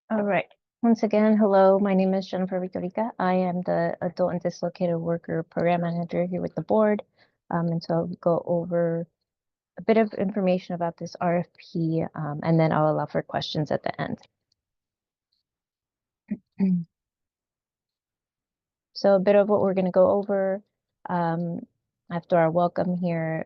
All right. Once again, hello, my name is Jennifer Victorica. I am the Adult and Dislocated Worker Program Manager here with the board. And so I'll go over a bit of information about this RFP, and then I'll allow for questions at the end. So a bit of what we're going to go over after our welcome here,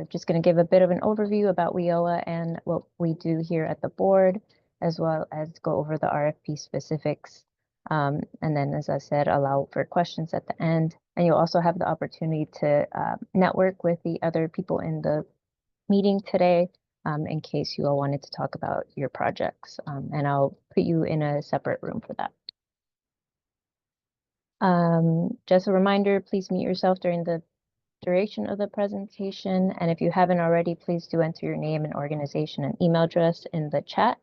just going to give a bit of an overview about WIOA and what we do here at the board, as well as go over the RFP specifics. And then, as I said, allow for questions at the end. And you'll also have the opportunity to network with the other people in the meeting today in case you all wanted to talk about your projects. And I'll put you in a separate room for that. Just a reminder, please mute yourself during the duration of the presentation. And if you haven't already, please do enter your name and organization and email address in the chat.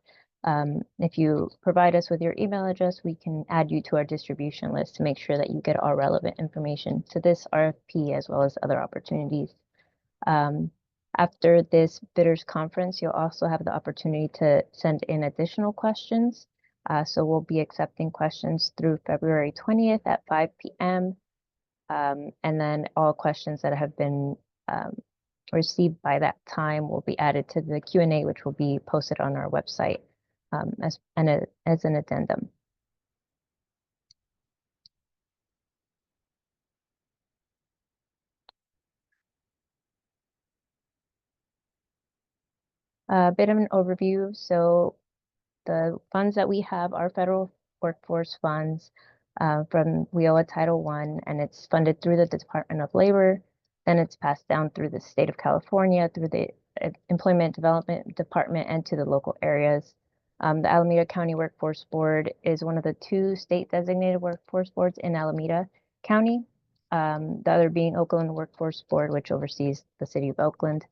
If you provide us with your email address, we can add you to our distribution list to make sure that you get all relevant information to this RFP as well as other opportunities. After this bidders conference, you'll also have the opportunity to send in additional questions. So we'll be accepting questions through February 20th at 5 p.m. And then all questions that have been received by that time will be added to the Q&A, which will be posted on our website as an addendum. A bit of an overview. So the funds that we have are federal workforce funds from WIOA Title I, and it's funded through the Department of Labor. Then it's passed down through the state of California, through the Employment Development Department, and to the local areas. The Alameda County Workforce Board is one of the 2 state designated workforce boards in Alameda County, the other being Oakland Workforce Board, which oversees the city of Oakland.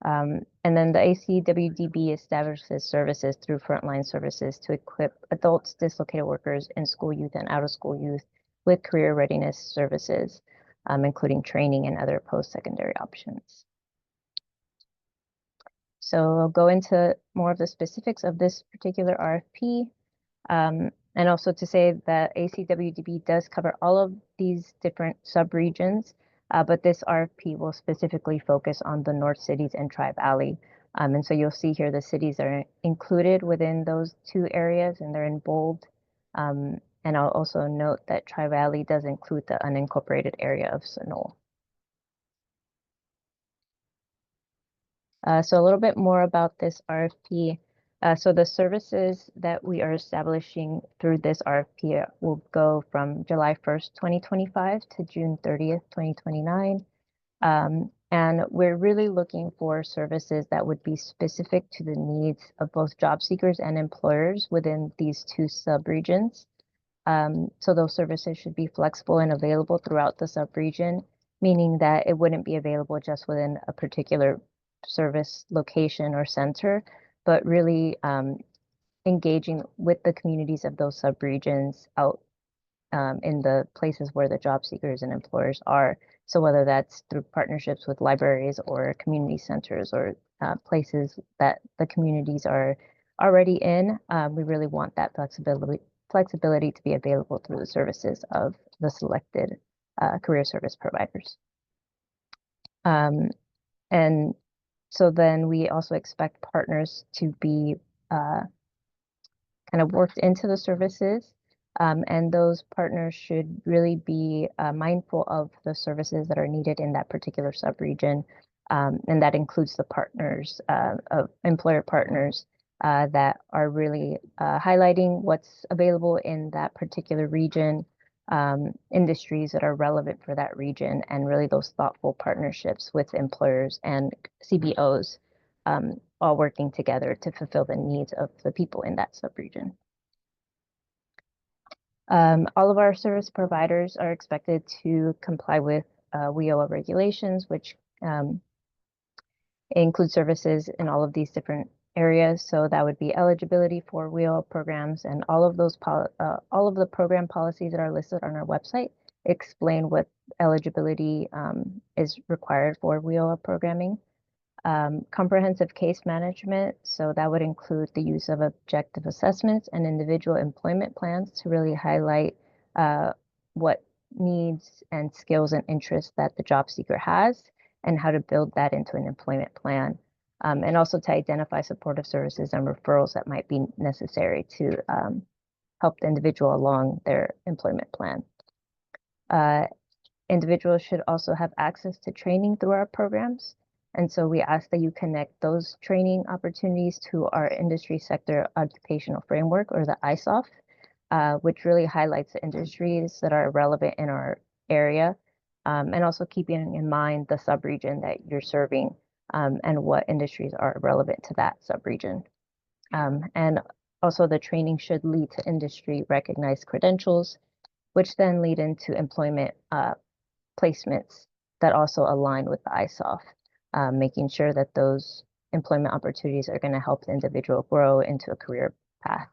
And then the ACWDB establishes services through frontline services to equip adults, dislocated workers, in school youth and out of school youth with career readiness services, including training and other post-secondary options. So I'll go into more of the specifics of this particular RFP. And also to say that ACWDB does cover all of these different sub-regions, but this RFP will specifically focus on the North Cities and Tri-Valley. And so you'll see here the cities are included within those 2 areas, and they're in bold. And I'll also note that Tri-Valley does include the unincorporated area of Sunol. So a little bit more about this RFP. So the services that we are establishing through this RFP will go from July 1st, 2025 to June 30th, 2029. And we're really looking for services that would be specific to the needs of both job seekers and employers within these 2 subregions. So those services should be flexible and available throughout the subregion, meaning that it wouldn't be available just within a particular service location or center, but really engaging with the communities of those subregions out in the places where the job seekers and employers are. So whether that's through partnerships with libraries or community centers or places that the communities are already in, we really want that flexibility to be available through the services of the selected career service providers. And so then we also expect partners to be kind of worked into the services. And those partners should really be mindful of the services that are needed in that particular subregion. And that includes the partners, of employer partners that are really highlighting what's available in that particular region, industries that are relevant for that region, and really those thoughtful partnerships with employers and CBOs, all working together to fulfill the needs of the people in that subregion. All of our service providers are expected to comply with WIOA regulations, which include services in all of these different areas. So that would be eligibility for WIOA programs, and all of the program policies that are listed on our website explain what eligibility is required for WIOA programming. Comprehensive case management, so that would include the use of objective assessments and individual employment plans to really highlight what needs and skills and interests that the job seeker has and how to build that into an employment plan. And also to identify supportive services and referrals that might be necessary to help the individual along their employment plan. Individuals should also have access to training through our programs. And so we ask that you connect those training opportunities to our industry sector occupational framework, or the ISOF, which really highlights the industries that are relevant in our area, and also keeping in mind the subregion that you're serving, and what industries are relevant to that subregion. And also the training should lead to industry recognized credentials, which then lead into employment placements that also align with the ISOF, making sure that those employment opportunities are going to help the individual grow into a career path.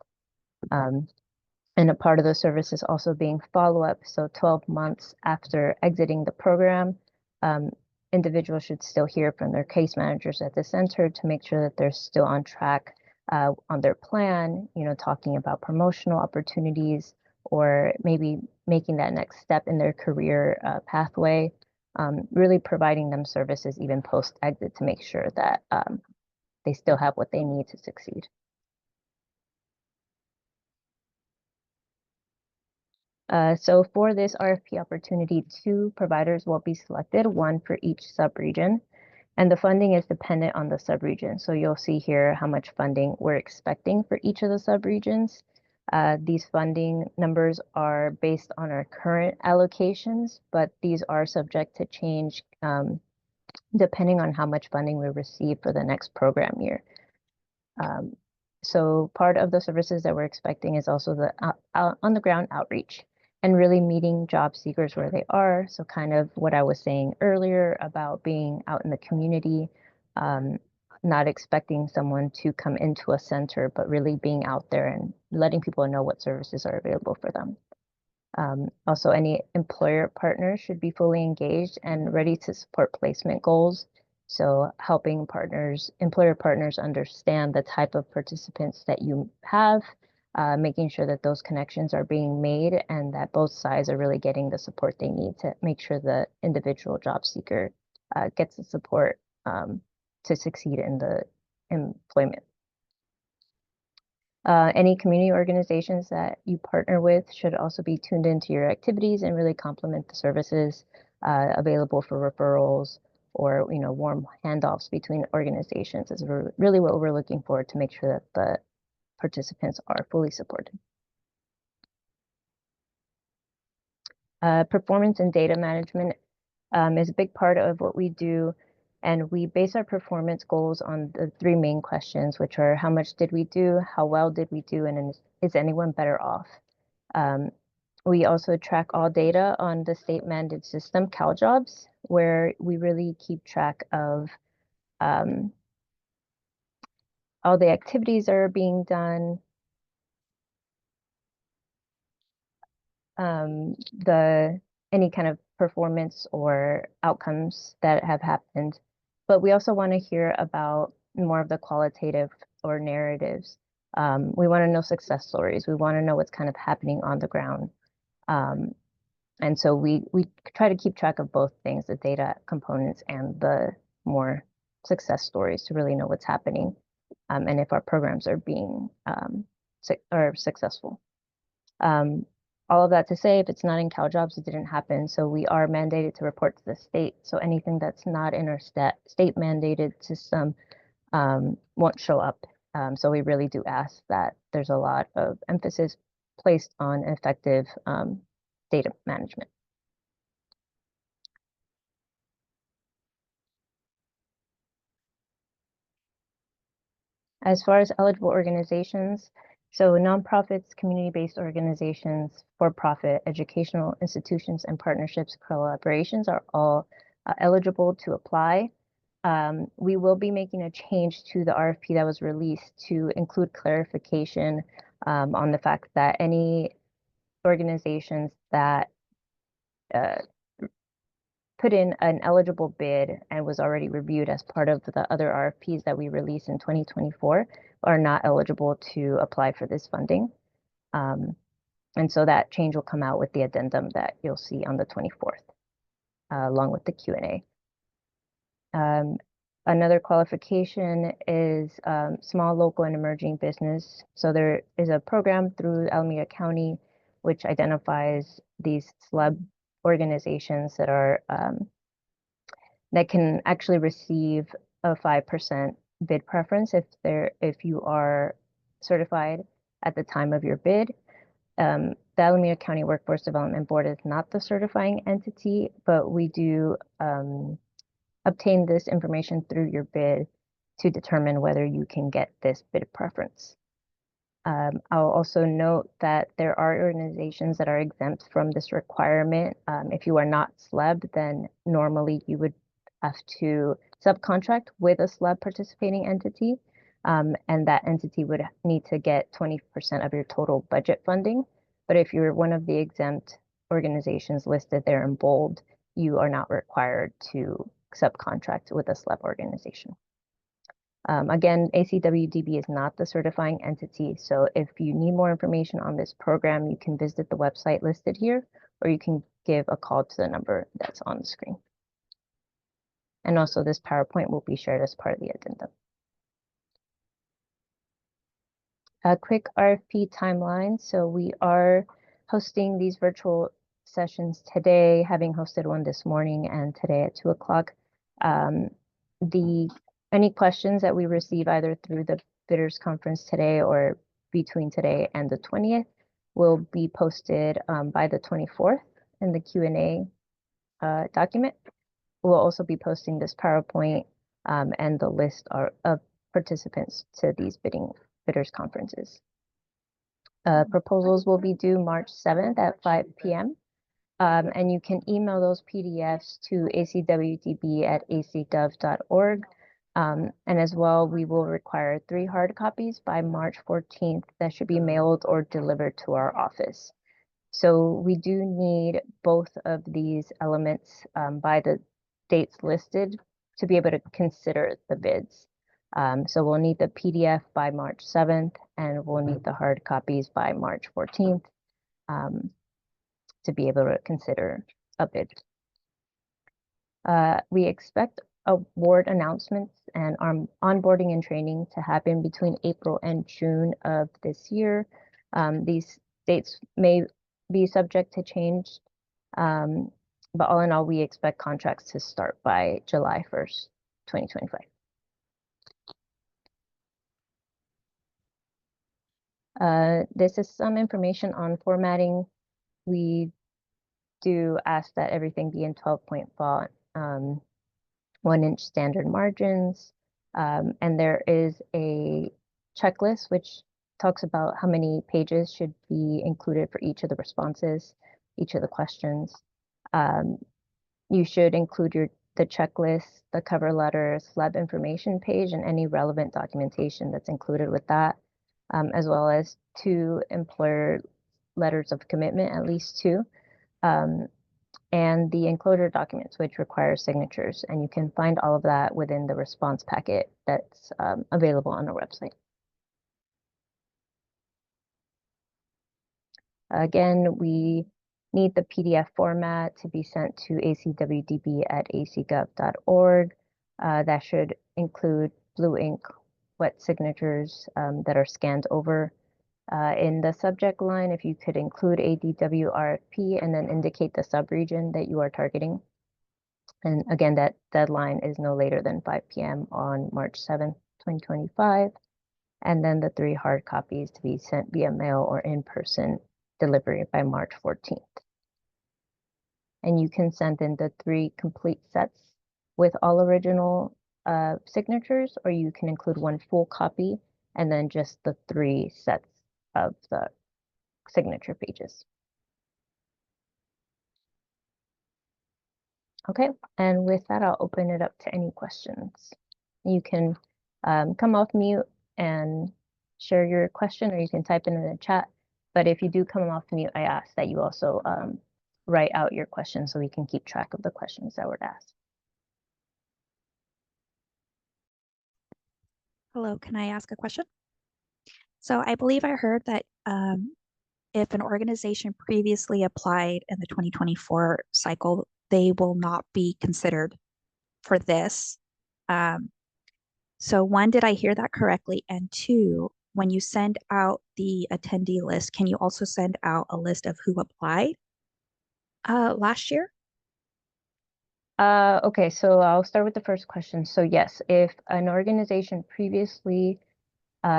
And a part of the service is also being follow-up. So 12 months after exiting the program, individuals should still hear from their case managers at the center to make sure that they're still on track on their plan, talking about promotional opportunities, or maybe making that next step in their career pathway, really providing them services even post-exit to make sure that they still have what they need to succeed. So for this RFP opportunity, 2 providers will be selected, 1 for each subregion, and the funding is dependent on the subregion. So you'll see here how much funding we're expecting for each of the subregions. These funding numbers are based on our current allocations, but these are subject to change depending on how much funding we receive for the next program year. So part of the services that we're expecting is also the on-the-ground outreach and really meeting job seekers where they are. So kind of what I was saying earlier about being out in the community, not expecting someone to come into a center, but really being out there and letting people know what services are available for them. Also, any employer partners should be fully engaged and ready to support placement goals. So helping employer partners understand the type of participants that you have, making sure that those connections are being made and that both sides are really getting the support they need to make sure the individual job seeker gets the support to succeed in the employment. Any community organizations that you partner with should also be tuned into your activities and really complement the services available for referrals or warm handoffs between organizations is really what we're looking for to make sure that the participants are fully supported. Performance and data management is a big part of what we do. And we base our performance goals on the 3 main questions, which are how much did we do, how well did we do, and is anyone better off? We also track all data on the state-mandated system, CalJobs, where we really keep track of all the activities that are being done, any kind of performance or outcomes that have happened. But we also want to hear about more of the qualitative or narratives. We want to know success stories. We want to know what's kind of happening on the ground. And so we try to keep track of both things, the data components and the more success stories, to really know what's happening and if our programs are being successful. All of that to say, if it's not in CalJobs, it didn't happen. So we are mandated to report to the state. So anything that's not in our state mandated system won't show up. So we really do ask that there's a lot of emphasis placed on effective data management. As far as eligible organizations, so nonprofits, community-based organizations, for-profit, educational institutions, and partnerships, collaborations are all eligible to apply. We will be making a change to the RFP that was released to include clarification on the fact that any organizations that put in an eligible bid and was already reviewed as part of the other RFPs that we released in 2024 are not eligible to apply for this funding. And so that change will come out with the addendum that you'll see on the 24th, along with the Q&A. Another qualification is small, local, and emerging business. So there is a program through Alameda County which identifies these SLEB organizations that are that can actually receive a 5% bid preference if you are certified at the time of your bid. The Alameda County Workforce Development Board is not the certifying entity, but we do obtain this information through your bid to determine whether you can get this bid preference. I'll also note that there are organizations that are exempt from this requirement. If you are not SLEB, then normally you would have to subcontract with a SLEB participating entity, and that entity would need to get 20% of your total budget funding. But if you're one of the exempt organizations listed there in bold, you are not required to subcontract with a SLEB organization. Again, ACWDB is not the certifying entity, so if you need more information on this program, you can visit the website listed here, or you can give a call to the number that's on the screen. And also this PowerPoint will be shared as part of the addendum. A quick RFP timeline. So we are hosting these virtual sessions today, having hosted one this morning and today at 2 o'clock. Any questions that we receive either through the bidders conference today or between today and the 20th will be posted by the 24th in the Q&A document. We'll also be posting this PowerPoint and the list of participants to these bidders conferences. Proposals will be due March 7th at 5 p.m. And you can email those PDFs to acwdb@acgov.org. And as well, we will require 3 hard copies by March 14th that should be mailed or delivered to our office. So we do need both of these elements by the dates listed to be able to consider the bids. So we'll need the PDF by March 7th, and we'll need the hard copies by March 14th to be able to consider a bid. We expect award announcements and onboarding and training to happen between April and June of this year. These dates may be subject to change, but all in all, we expect contracts to start by July 1st, 2025. This is some information on formatting. We do ask that everything be in 12-point font, 1-inch standard margins, and there is a checklist which talks about how many pages should be included for each of the responses, each of the questions. You should include the checklist, the cover letter, SLEB information page, and any relevant documentation that's included with that, as well as 2 employer letters of commitment, at least 2, and the enclosure documents, which require signatures. And you can find all of that within the response packet that's available on our website. Again, we need the PDF format to be sent to acwdb@acgov.org. That should include blue ink, wet signatures that are scanned over. In the subject line, if you could include ADW RFP and then indicate the subregion that you are targeting. And again, that deadline is no later than 5 p.m. on March 7th, 2025. And then the 3 hard copies to be sent via mail or in-person delivery by March 14th. And you can send in the 3 complete sets with all original signatures, or you can include 1 full copy and then just the 3 sets of the signature pages. Okay, and with that, I'll open it up to any questions. You can come off mute and share your question, or you can type it in the chat. But if you do come off mute, I ask that you also write out your questions so we can keep track of the questions that were asked. Hello, can I ask a question? So I believe I heard that if an organization previously applied in the 2024 cycle, they will not be considered for this. So one, did I hear that correctly? And two, when you send out the attendee list, can you also send out a list of who applied last year? Okay, so I'll start with the first question. So yes, if an organization previously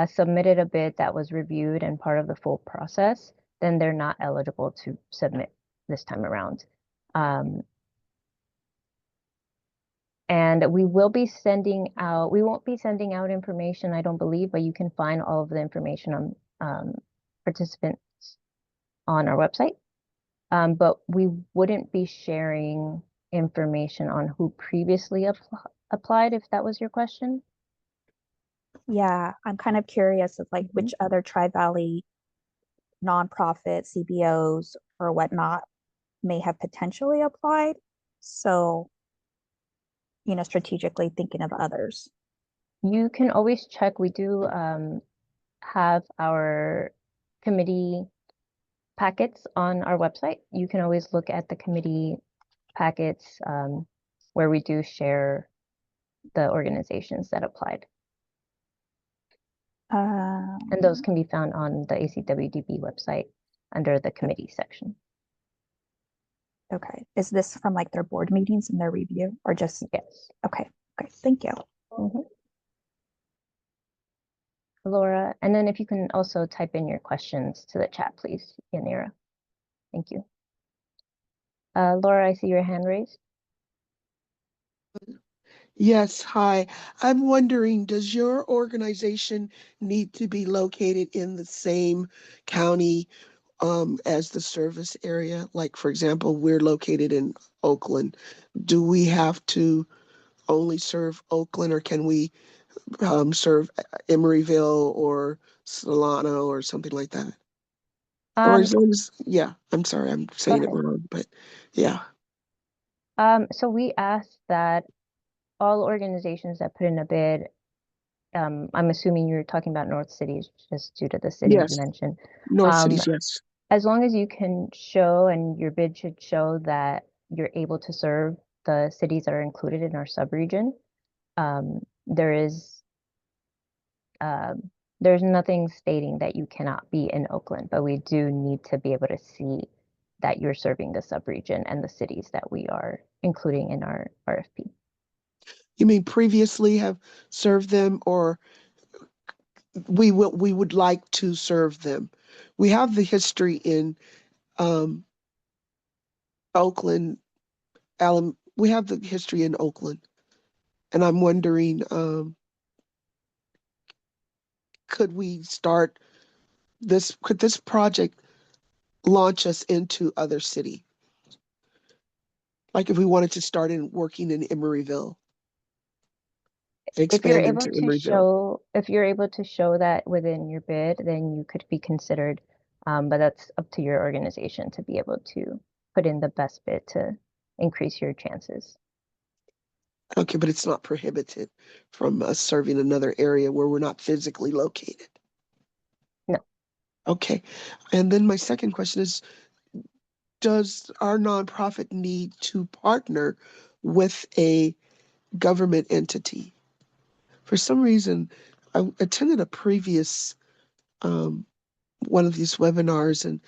submitted a bid that was reviewed and part of the full process, then they're not eligible to submit this time around. And we won't be sending out information, I don't believe, but you can find all of the information on participants on our website. But we wouldn't be sharing information on who previously applied, if that was your question. Yeah, I'm kind of curious of like which other Tri-Valley nonprofit CBOs or whatnot may have potentially applied. So, strategically thinking of others. You can always check. We do have our committee packets on our website. You can always look at the committee packets where we do share the organizations that applied. And those can be found on the ACWDB website under the committee section. Okay. Is this from like their board meetings and their review or just? Yes. Okay. Okay. Thank you. Laura, and then if you can also type in your questions to the chat, please, Yanira. Thank you. Laura, I see your hand raised. Yes, hi. I'm wondering, does your organization need to be located in the same county as the service area? Like, for example, we're located in Oakland. Do we have to only serve Oakland, or can we serve Emeryville or Solano or something like that? Or as long as, yeah, I'm sorry, I'm saying it wrong, but yeah. So we asked that all organizations that put in a bid, I'm assuming you're talking about North Cities just due to the cities Yes. you mentioned. North Cities, yes. As long as you can show, and your bid should show that you're able to serve the cities that are included in our subregion, there's nothing stating that you cannot be in Oakland, but we do need to be able to see that you're serving the subregion and the cities that we are including in our RFP. You mean previously have served them, or we would like to serve them? We have the history in Oakland, we have the history in Oakland, and I'm wondering, could we start this? Could this project launch us into other city? Like if we wanted to start in working in Emeryville, expand into Emeryville. If you're able to show that within your bid, then you could be considered. But that's up to your organization to be able to put in the best bid to increase your chances. Okay, but it's not prohibited from us serving another area where we're not physically located. No. Okay. And then my second question is, does our nonprofit need to partner with a government entity? For some reason, I attended a previous one of these webinars, and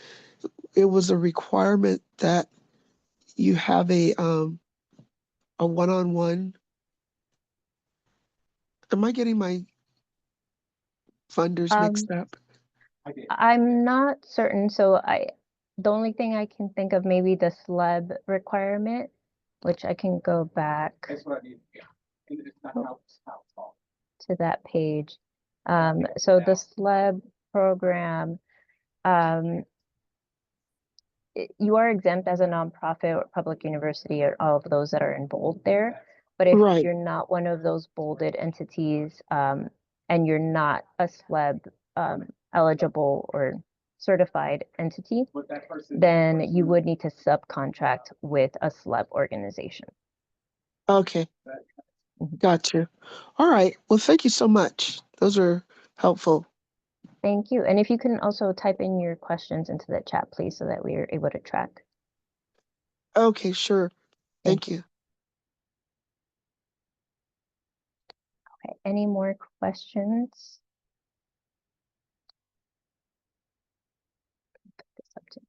it was a requirement that you have a one-on-one. Am I getting my funders mixed up? I'm not certain. So the only thing I can think of, maybe the SLEB requirement, which I can go back to that page. So the SLEB program, you are exempt as a nonprofit or public university, or all of those that are in bold there. But if Right. you're not one of those bolded entities, and you're not a SLEB eligible or certified entity, then you would need to subcontract with a SLEP organization. Okay. Mhm. Gotcha. All right. Well, thank you so much. Those are helpful. Thank you. And if you can also type in your questions into the chat, please, so that we are able to track. Okay, sure. Thank Thank you. Okay, any more questions? Put this up to-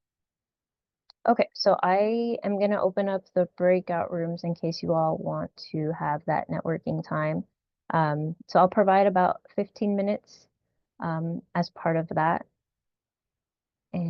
Okay, so I am going to open up the breakout rooms in case you all want to have that networking time. So I'll provide about 15 minutes as part of that.